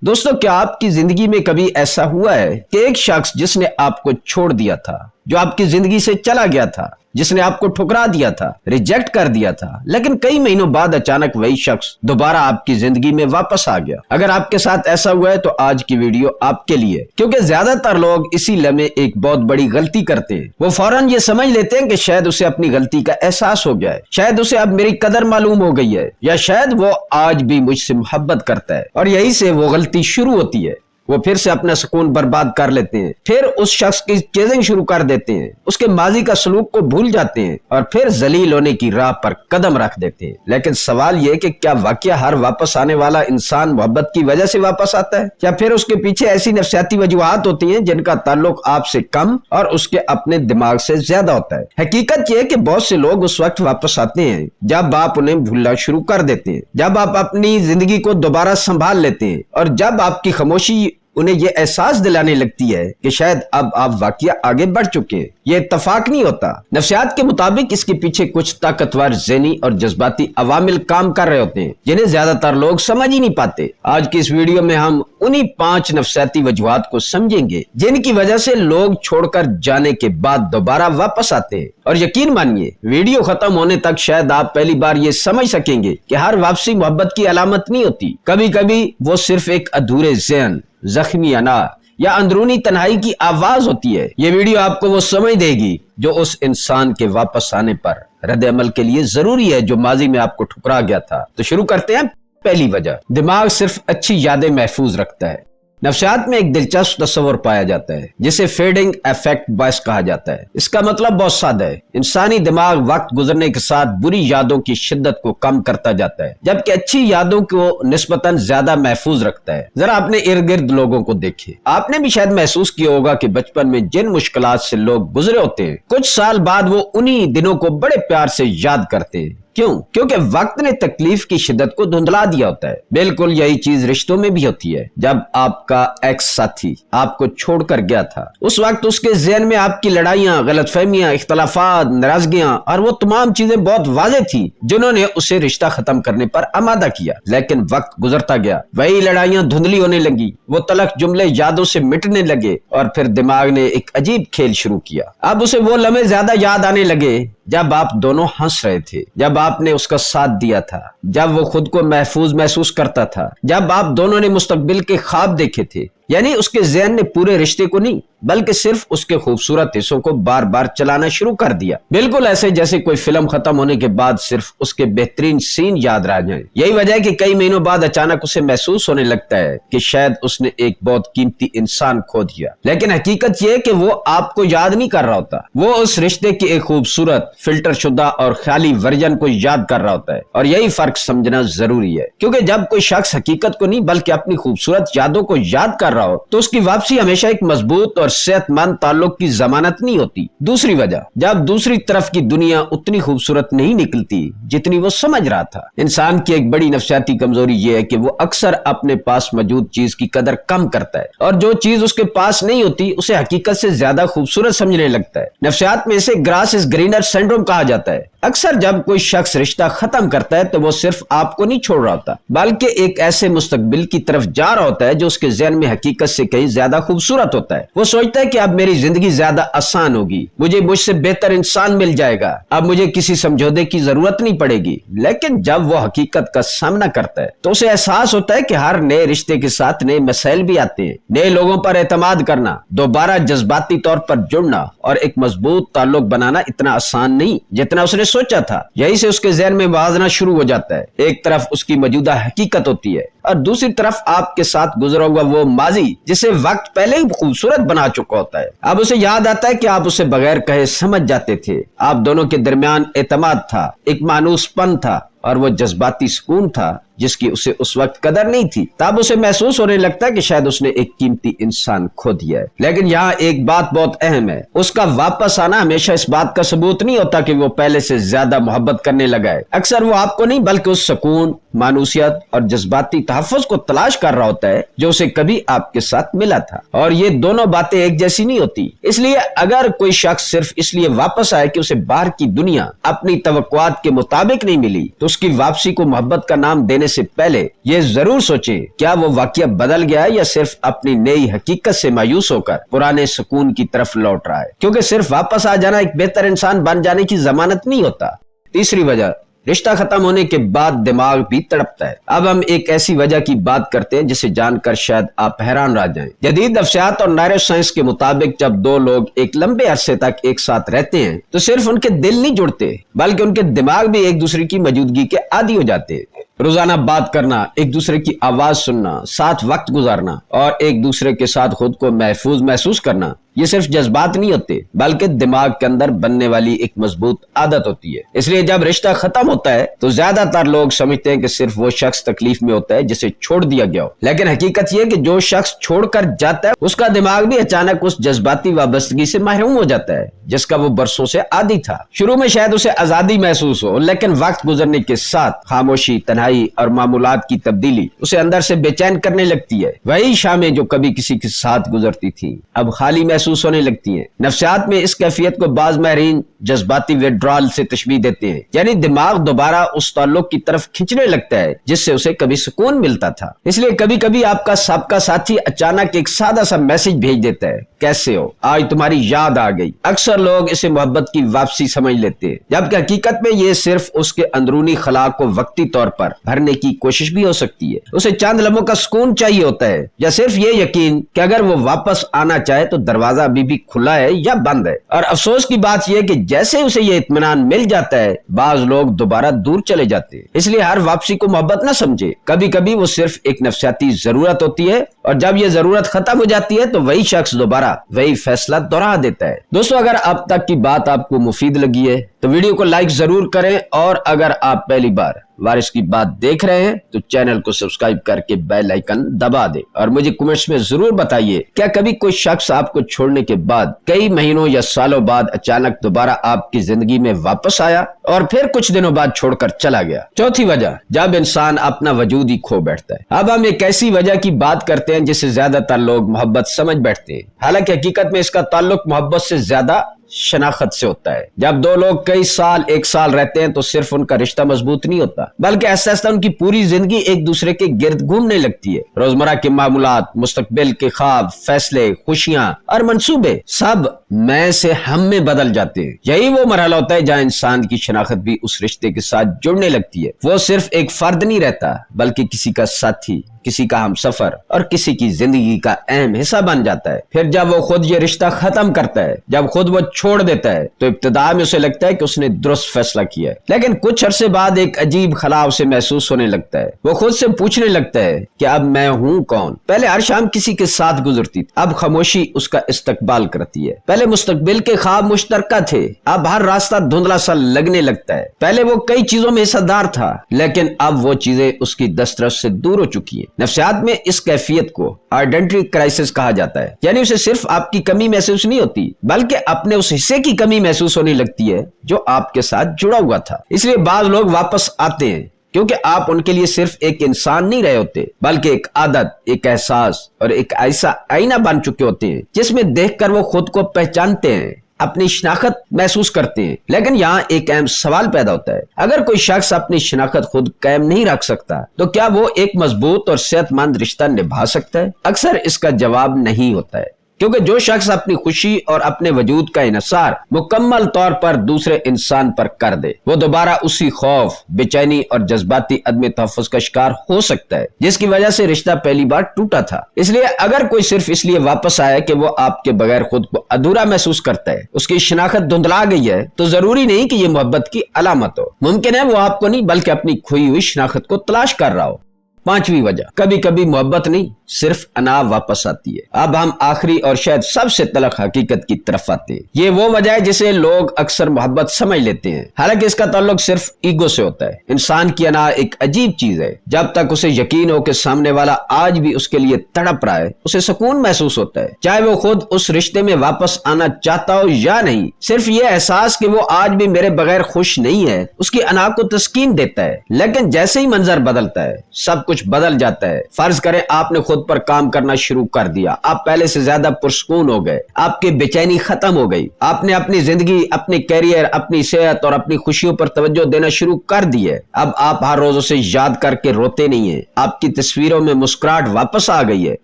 दोस्तों, क्या आपकी जिंदगी में कभी ऐसा हुआ है कि एक शख्स जिसने आपको छोड़ दिया था, जो आपकी जिंदगी से चला गया था, जिसने आपको ठुकरा दिया था, रिजेक्ट कर दिया था, लेकिन कई महीनों बाद अचानक वही शख्स दोबारा आपकी जिंदगी में वापस आ गया? अगर आपके साथ ऐसा हुआ है तो आज की वीडियो आपके लिए, क्योंकि ज्यादातर लोग इसी लम्हे एक बहुत बड़ी गलती करते हैं। वो फौरन ये समझ लेते हैं कि शायद उसे अपनी गलती का एहसास हो गया है, शायद उसे अब मेरी कदर मालूम हो गई है, या शायद वो आज भी मुझसे मोहब्बत करता है, और यही से वो गलती शुरू होती है। वो फिर से अपना सुकून बर्बाद कर लेते हैं, फिर उस शख्स की चेजिंग शुरू कर देते हैं, उसके माजी का सलूक को भूल जाते हैं और फिर जलील होने की राह पर कदम रख देते हैं। लेकिन सवाल ये कि क्या वाकया हर वापस आने वाला इंसान मोहब्बत की वजह से वापस आता है, या फिर उसके पीछे ऐसी नफसियाती वजूहात होती हैं जिनका ताल्लुक आपसे कम और उसके अपने दिमाग से ज्यादा होता है? हकीकत यह है कि बहुत से लोग उस वक्त वापस आते हैं जब आप उन्हें भूलना शुरू कर देते हैं, जब आप अपनी जिंदगी को दोबारा संभाल लेते हैं, और जब आपकी खामोशी उन्हें यह एहसास दिलाने लगती है कि शायद अब आप वाकया आगे बढ़ चुके हैं। ये इत्तफाक नहीं होता। नफ्सियात के मुताबिक इसके पीछे कुछ ताकतवर ज़हनी और जज्बाती अवामिल काम कर रहे होते हैं जिन्हें ज्यादातर लोग समझ ही नहीं पाते। आज की इस वीडियो में हम उन्हीं 5 नफ्सियाती वजूहात को समझेंगे जिनकी वजह से लोग छोड़कर जाने के बाद दोबारा वापस आते हैं। और यकीन मानिए, वीडियो खत्म होने तक शायद आप पहली बार ये समझ सकेंगे कि हर वापसी मोहब्बत की अलामत नहीं होती। कभी कभी वो सिर्फ एक अधूरे ज़हन, जख्मी अनार या अंदरूनी तन्हाई की आवाज होती है। ये वीडियो आपको वो समझ देगी जो उस इंसान के वापस आने पर रद्द अमल के लिए जरूरी है जो माजी में आपको ठुकरा गया था। तो शुरू करते हैं। पहली वजह, दिमाग सिर्फ अच्छी यादें महफूज रखता है। नफ्सियात में एक दिलचस्प तस्वर पाया जाता है जिसे फेडिंग इफेक्ट बायस कहा जाता है। इसका मतलब बहुत सादा है। इंसानी दिमाग वक्त गुजरने के साथ बुरी यादों की शिद्दत को कम करता जाता है, जबकि अच्छी यादों को निस्बतन ज्यादा महफूज रखता है। जरा अपने इर्द गिर्द लोगों को देखें। आपने भी शायद महसूस किया होगा कि बचपन में जिन मुश्किलात से लोग गुजरे होते हैं, कुछ साल बाद वो उन्हीं दिनों को बड़े प्यार से याद करते हैं। क्यों? क्योंकि वक्त ने तकलीफ की शिद्दत को धुंधला दिया होता है। बिल्कुल यही चीज रिश्तों में भी होती है। जब आपका एक्स साथी आपको छोड़कर गया था, उस वक्त उसके ज़हन में आपकी लड़ाइयां, गलतफहमियां, इख्तलाफात, नाराजगियां और वो तमाम चीजें बहुत वाज़ेह थी जिन्होंने उसे रिश्ता खत्म करने पर आमादा किया। लेकिन वक्त गुजरता गया, वही लड़ाइयां धुंधली होने लगी, वो तलख जुमले यादों से मिटने लगे, और फिर दिमाग ने एक अजीब खेल शुरू किया। अब उसे वो लम्हे ज्यादा याद आने लगे जब आप दोनों हंस रहे थे, जब आपने उसका साथ दिया था, जब वो खुद को महफूज महसूस करता था, जब आप दोनों ने मुस्तकबिल के ख्वाब देखे थे। यानी उसके ज़हन ने पूरे रिश्ते को नहीं बल्कि सिर्फ उसके खूबसूरत हिस्सों को बार बार चलाना शुरू कर दिया। बिल्कुल ऐसे जैसे कोई फिल्म खत्म होने के बाद सिर्फ उसके बेहतरीन सीन याद रह जाए। यही वजह है कि कई महीनों बाद अचानक उसे महसूस होने लगता है कि शायद उसने एक बहुत कीमती इंसान खो दिया। लेकिन हकीकत यह है कि वो आपको याद नहीं कर रहा होता, वो उस रिश्ते की एक खूबसूरत फिल्टर शुदा और ख्याली वर्जन को याद कर रहा होता है। और यही फर्क समझना जरूरी है, क्योंकि जब कोई शख्स हकीकत को नहीं बल्कि अपनी खूबसूरत यादों को याद कर रहा हो तो उसकी वापसी हमेशा एक मजबूत और सेहतमंद ताल्लुक की जमानत नहीं होती। दूसरी वजह, जब दूसरी तरफ की दुनिया उतनी खूबसूरत नहीं निकलती जितनी वो समझ रहा था। इंसान की एक बड़ी नफ्सियाती कमजोरी ये है कि वो अक्सर अपने पास मौजूद चीज की कदर कम करता है, और जो चीज उसके पास नहीं होती उसे हकीकत से ज्यादा खूबसूरत समझने लगता है। नफ्सियात में इसे ग्रास इज ग्रीनर सिंड्रोम कहा जाता है। अक्सर जब कोई शख्स रिश्ता खत्म करता है तो वो सिर्फ आपको नहीं छोड़ रहा होता, बल्कि एक ऐसे मुस्तकबिल की तरफ जा रहा होता है जो उसके ज़हन में हकीकत से कहीं ज्यादा खूबसूरत होता है। वो सोचता है कि अब मेरी जिंदगी ज्यादा आसान होगी, मुझे मुझसे बेहतर इंसान मिल जाएगा, अब मुझे किसी समझौते की जरूरत नहीं पड़ेगी। लेकिन जब वो हकीकत का सामना करता है तो उसे एहसास होता है कि हर नए रिश्ते के साथ नए मसाइल भी आते हैं। नए लोगों पर एतमाद करना, दोबारा जज्बाती तौर पर जुड़ना और एक मजबूत ताल्लुक बनाना इतना आसान नहीं जितना उसने सोचा था। यही से उसके ज़हन में मुवाज़ना शुरू हो जाता है। एक तरफ उसकी मौजूदा हकीकत होती है और दूसरी तरफ आपके साथ गुजरा हुआ वो माजी जिसे वक्त पहले ही खूबसूरत बना चुका होता है। अब उसे याद आता है कि आप उसे बगैर कहे समझ जाते थे। आप दोनों के दरमियान एतमाद था, एक मानूसपन था, और वो जज्बाती सुकून था जिसकी उसे उस वक्त कदर नहीं थी। तब उसे महसूस होने लगता है कि शायद उसने एक कीमती इंसान खो दिया है। लेकिन यहाँ एक बात बहुत अहम है, उसका वापस आना हमेशा इस बात का सबूत नहीं होता कि वो पहले से ज्यादा मोहब्बत करने लगा है। अक्सर वो आपको नहीं बल्कि उस सुकून, मानूसियत और जज्बाती तहफ़्फ़ुज़ को तलाश कर रहा होता है जो उसे कभी आपके साथ मिला था, और ये दोनों बातें एक जैसी नहीं होती। इसलिए अगर कोई शख्स सिर्फ इसलिए वापस आए कि उसे बाहर की दुनिया अपनी तवक्कुआत के मुताबिक नहीं मिली, तो उसकी वापसी को मोहब्बत का नाम देने से पहले ये जरूर सोचे क्या वो वाकया बदल गया है या सिर्फ अपनी नई हकीकत से मायूस होकर पुराने सुकून की तरफ लौट रहा है, क्योंकि सिर्फ वापस आ जाना एक बेहतर इंसान बन जाने की जमानत नहीं होता। तीसरी वजह, रिश्ता खत्म होने के बाद दिमाग भी तड़पता है। अब हम एक ऐसी वजह की बात करते हैं जिसे जानकर शायद आप हैरान रह जाएं। जदीद नफ्सियात और न्यूरो साइंस के मुताबिक जब दो लोग एक लंबे अरसे तक एक साथ रहते हैं तो सिर्फ उनके दिल नहीं जुड़ते बल्कि उनके दिमाग भी एक दूसरे की मौजूदगी के आदी हो जाते हैं। रोजाना बात करना, एक दूसरे की आवाज सुनना, साथ वक्त गुजारना और एक दूसरे के साथ खुद को महफूज महसूस करना, ये सिर्फ जज्बात नहीं होते बल्कि दिमाग के अंदर बनने वाली एक मजबूत आदत होती है। इसलिए जब रिश्ता खत्म होता है तो ज्यादातर लोग समझते हैं कि सिर्फ वो शख्स तकलीफ में होता है जिसे छोड़ दिया गया हो, लेकिन हकीकत ये है कि जो शख्स छोड़कर जाता है उसका दिमाग भी अचानक उस जज्बाती वाबस्तगी से महरूम हो जाता है जिसका वो बरसों से आदी था। शुरू में शायद उसे आजादी महसूस हो, लेकिन वक्त गुजरने के साथ खामोशी, तन्हाई और मामूलात की तब्दीली उसे अंदर से बेचैन करने लगती है। वही शामें जो कभी किसी के साथ गुजरती थी अब खाली महसूस होने लगती हैं। नफ्सियात में इस कैफियत को बाज माहिरीन जज्बाती विड्रॉल से तशबीह देते हैं, यानी दिमाग दोबारा उस ताल्लुक की तरफ खींचने लगता है जिससे उसे कभी सुकून मिलता था। इसलिए कभी कभी आपका साबका साथी अचानक एक सादा सा मैसेज भेज देता है, कैसे हो, आज तुम्हारी याद आ गई। अक्सर लोग इसे मोहब्बत की वापसी समझ लेते हैं, जबकि हकीकत में ये सिर्फ उसके अंदरूनी खला को वक्ती तौर पर भरने की कोशिश भी हो सकती है। उसे चंद लम्हों का सुकून चाहिए होता है या सिर्फ ये यकीन कि अगर वो वापस आना चाहे तो दरवाजा अभी भी खुला है या बंद है। और अफसोस की बात यह कि जैसे उसे ये इत्मीनान मिल जाता है बाज लोग दोबारा दूर चले जाते हैं। इसलिए हर वापसी को मोहब्बत न समझे, कभी कभी वो सिर्फ एक नफ्सियाती जरूरत होती है और जब ये जरूरत खत्म हो जाती है तो वही शख्स दोबारा वही फैसला दोहरा देता है। दोस्तों, अगर अब तक की बात आपको मुफीद लगी है तो वीडियो को लाइक जरूर करें, और अगर आप पहली बार वारिस की बात देख रहे हैं तो चैनल को सब्सक्राइब करके बेल आइकन दबा दे और मुझे कमेंट्स में जरूर बताइए क्या कभी कोई शख्स आपको छोड़ने के बाद कई महीनों या सालों बाद अचानक दोबारा आपकी जिंदगी में वापस आया और फिर कुछ दिनों बाद छोड़कर चला गया। चौथी वजह, जब इंसान अपना वजूद ही खो बैठता है। अब हम एक ऐसी वजह की बात करते हैं जिसे ज्यादातर लोग मोहब्बत समझ बैठते हैं, हालांकि हकीकत में इसका ताल्लुक मोहब्बत से ज्यादा शनाख्त से होता है। जब दो लोग कई साल एक साल रहते हैं तो सिर्फ उनका रिश्ता मजबूत नहीं होता बल्कि ऐसा ऐसा उनकी पूरी जिंदगी एक दूसरे के गिर्द घूमने लगती है। रोजमर्रा के मामूलात, मुस्तकबिल के ख्वाब, फैसले, खुशियां और मंसूबे सब मैं से हम में बदल जाते हैं। यही वो मरहला होता है जहाँ इंसान की शनाख्त भी उस रिश्ते के साथ जुड़ने लगती है। वो सिर्फ एक फर्द नहीं रहता बल्कि किसी का साथी, किसी का हमसफर और किसी की जिंदगी का अहम हिस्सा बन जाता है। फिर जब वो खुद ये रिश्ता खत्म करता है, जब खुद वो छोड़ देता है तो इब्तिदा में उसे लगता है कि उसने दुरुस्त फैसला किया है, लेकिन कुछ अरसे बाद एक अजीब खला उसे महसूस होने लगता है। वो खुद से पूछने लगता है कि अब मैं हूँ कौन। पहले हर शाम किसी के साथ गुजरती थी, अब खामोशी उसका इस्तकबाल करती है। पहले मुस्तकबिल के ख्वाब मुश्तरका थे, अब हर रास्ता धुंधला सा लगने लगता है। पहले वो कई चीजों में हिस्सेदार था लेकिन अब वो चीजें उसकी दस्तरस से दूर हो चुकी है। नफ्सियात में इस कैफियत को आइडेंटिटी क्राइसिस कहा जाता है, यानी उसे सिर्फ आपकी कमी महसूस नहीं होती बल्कि अपने उस हिस्से की कमी महसूस होने लगती है जो आपके साथ जुड़ा हुआ था। इसलिए बाज लोग वापस आते हैं क्योंकि आप उनके लिए सिर्फ एक इंसान नहीं रहे होते बल्कि एक आदत, एक एहसास और एक ऐसा आईना बन चुके होते हैं जिसमें देखकर वो खुद को पहचानते हैं, अपनी शनाख्त महसूस करते हैं। लेकिन यहाँ एक अहम सवाल पैदा होता है, अगर कोई शख्स अपनी शनाख्त खुद कायम नहीं रख सकता तो क्या वो एक मजबूत और सेहतमंद रिश्ता निभा सकता है? अक्सर इसका जवाब नहीं होता है, क्योंकि जो शख्स अपनी खुशी और अपने वजूद का इन्हिसार मुकम्मल तौर पर दूसरे इंसान पर कर दे वो दोबारा उसी खौफ, बेचैनी और जज्बाती अदम तहफ़्फ़ुज़ का शिकार हो सकता है जिसकी वजह से रिश्ता पहली बार टूटा था। इसलिए अगर कोई सिर्फ इसलिए वापस आया कि वो आपके बगैर खुद को अधूरा महसूस करता है, उसकी शनाख्त धुंधला गई है, तो जरूरी नहीं कि ये मोहब्बत की अलामत हो। मुमकिन है वो आपको नहीं बल्कि अपनी खोई हुई शनाख्त को तलाश कर रहा हो। पांचवी वजह, कभी कभी मोहब्बत नहीं सिर्फ अना वापस आती है। अब हम आखिरी और शायद सबसे तलख हकीकत की तरफ आते हैं। ये वो वजह है जिसे लोग अक्सर मोहब्बत समझ लेते हैं, हालांकि इसका ताल्लुक सिर्फ ईगो से होता है। इंसान की अना एक अजीब चीज है। जब तक उसे यकीन हो कि सामने वाला आज भी उसके लिए तड़प रहा है, उसे सुकून महसूस होता है, चाहे वो खुद उस रिश्ते में वापस आना चाहता हो या नहीं। सिर्फ ये एहसास कि वो आज भी मेरे बगैर खुश नहीं है उसकी अना को तस्कीन देता है। लेकिन जैसे ही मंजर बदलता है, सब कुछ बदल जाता है। फर्ज करें आपने खुद पर काम करना शुरू कर दिया, आप पहले से ज्यादा पुरसकून हो गए, आपकी बेचैनी खत्म हो गई, आपने अपनी जिंदगी, अपने कैरियर, अपनी सेहत और अपनी खुशियों पर तवज्जो देना शुरू कर दी है। अब आप हर रोज उसे याद करके रोते नहीं है, आपकी तस्वीरों में मुस्कुराहट वापस आ गई है,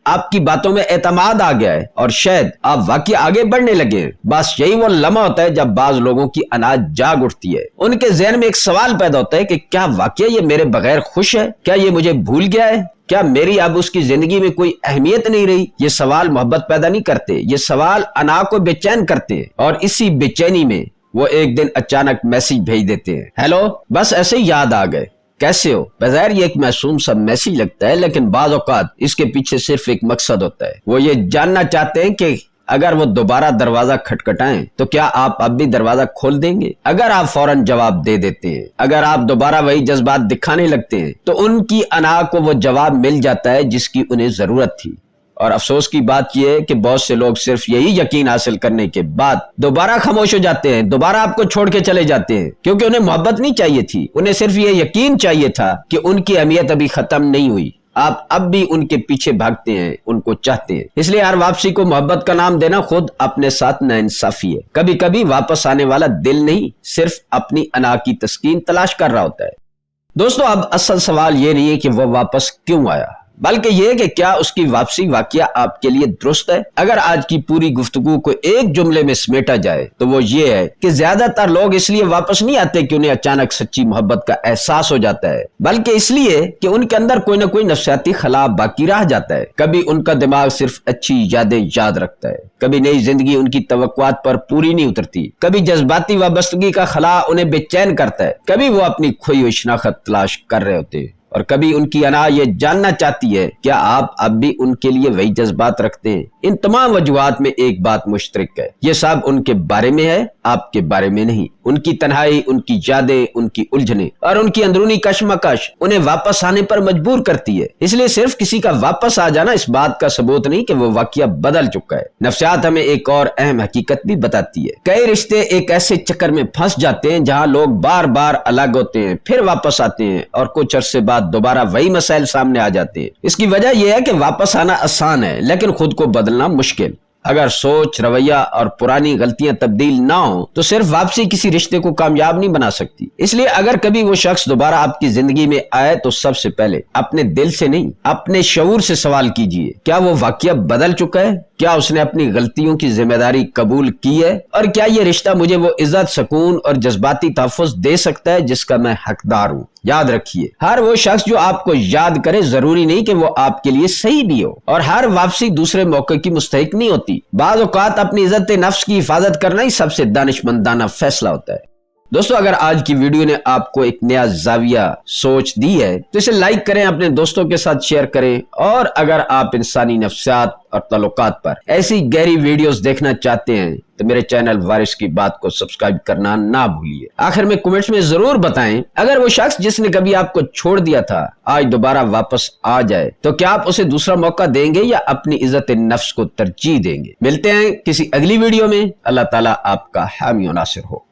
आपकी बातों में एतमाद आ गया है और शायद आप वाकई आगे बढ़ने लगे हैं। बस यही वो लम्हा होता है जब बाज लोगों की अना जाग उठती है। उनके ज़हन में एक सवाल पैदा होता है कि क्या वाकई ये मेरे बगैर खुश है? क्या ये मुझे भूल गया है? क्या मेरी अब उसकी जिंदगी में कोई अहमियत नहीं रही? ये सवाल मोहब्बत पैदा नहीं करते, ये सवाल अना को बेचैन करते हैं। और इसी बेचैनी में वो एक दिन अचानक मैसेज भेज देते हैं, हेलो, बस ऐसे ही याद आ गए, कैसे हो? बज़ाहिर ये एक मासूम सा मैसेज लगता है, लेकिन बाज़ औक़ात इसके पीछे सिर्फ एक मकसद होता है। वो ये जानना चाहते हैं कि अगर वो दोबारा दरवाजा खटखटाएं तो क्या आप अब भी दरवाजा खोल देंगे? अगर आप फौरन जवाब दे देते हैं, अगर आप दोबारा वही जज्बात दिखाने लगते हैं, तो उनकी अना को वो जवाब मिल जाता है जिसकी उन्हें जरूरत थी। और अफसोस की बात यह है कि बहुत से लोग सिर्फ यही यकीन हासिल करने के बाद दोबारा खामोश हो जाते हैं, दोबारा आपको छोड़ के चले जाते हैं, क्योंकि उन्हें मोहब्बत नहीं चाहिए थी, उन्हें सिर्फ ये यकीन चाहिए था कि उनकी अहमियत अभी खत्म नहीं हुई। आप अब भी उनके पीछे भागते हैं, उनको चाहते हैं। इसलिए हर वापसी को मोहब्बत का नाम देना खुद अपने साथ नाइंसाफी है। कभी कभी वापस आने वाला दिल नहीं, सिर्फ अपनी अना की तस्कीन तलाश कर रहा होता है। दोस्तों, अब असल सवाल ये नहीं है कि वह वापस क्यों आया, बल्कि यह कि क्या उसकी वापसी वाकया आपके लिए दुरुस्त है। अगर आज की पूरी गुफ्तगू को एक जुमले में समेटा जाए तो वो ये है कि ज्यादातर लोग इसलिए वापस नहीं आते कि उन्हें अचानक सच्ची मोहब्बत का एहसास हो जाता है, बल्कि इसलिए कि उनके अंदर कोई ना कोई नफ्सियाती खला बाकी रह जाता है। कभी उनका दिमाग सिर्फ अच्छी यादें याद रखता है, कभी नई जिंदगी उनकी तवक्कुआत पर पूरी नहीं उतरती, कभी जज्बाती वाबस्तगी का खला उन्हें बेचैन करता है, कभी वो अपनी खोई हुई शनाख्त तलाश कर रहे होते हैं, और कभी उनकी अना ये जानना चाहती है क्या आप अब भी उनके लिए वही जज्बात रखते हैं। इन तमाम वजूहात में एक बात मुश्तरक है, ये सब उनके बारे में है, आपके बारे में नहीं। उनकी तन्हाई, उनकी यादें, उनकी उलझने और उनकी अंदरूनी कशमकश उन्हें वापस आने पर मजबूर करती है। इसलिए सिर्फ किसी का वापस आ जाना इस बात का सबूत नहीं कि वो वाकया बदल चुका है। नफ्सियात हमें एक और अहम हकीकत भी बताती है। कई रिश्ते एक ऐसे चक्कर में फंस जाते हैं जहां लोग बार बार अलग होते हैं, फिर वापस आते हैं और कुछ अरसे बाद दोबारा वही मसाइल सामने आ जाते हैं। इसकी वजह यह है कि वापस आना आसान है, लेकिन खुद को बदलना मुश्किल। अगर सोच, रवैया और पुरानी गलतियां तब्दील ना हो तो सिर्फ वापसी किसी रिश्ते को कामयाब नहीं बना सकती। इसलिए अगर कभी वो शख्स दोबारा आपकी जिंदगी में आए तो सबसे पहले अपने दिल से नहीं, अपने शऊर से सवाल कीजिए, क्या वो वाकया बदल चुका है? क्या उसने अपनी गलतियों की जिम्मेदारी कबूल की है? और क्या ये रिश्ता मुझे वो इज्जत, सुकून और जज्बाती तहफ़्फ़ुज़ दे सकता है जिसका मैं हकदार हूँ? याद रखिए, हर वो शख्स जो आपको याद करे जरूरी नहीं कि वो आपके लिए सही भी हो, और हर वापसी दूसरे मौके की मुस्तहिक नहीं होती। बाज़ औक़ात अपनी इज्जत नफ्स की हिफाजत करना ही सबसे दानिशमंदाना फैसला होता है। दोस्तों, अगर आज की वीडियो ने आपको एक नया जाविया सोच दी है तो इसे लाइक करें, अपने दोस्तों के साथ शेयर करें, और अगर आप इंसानी नफ्सियात और ताल्लुकात पर ऐसी गहरी वीडियोस देखना चाहते हैं तो मेरे चैनल वारिस की बात को सब्सक्राइब करना ना भूलिए। आखिर में कमेंट्स में जरूर बताएं, अगर वो शख्स जिसने कभी आपको छोड़ दिया था आज दोबारा वापस आ जाए तो क्या आप उसे दूसरा मौका देंगे या अपनी इज्जत नफ्स को तरजीह देंगे। मिलते हैं किसी अगली वीडियो में। अल्लाह ताला आपका हामी और नासिर हो।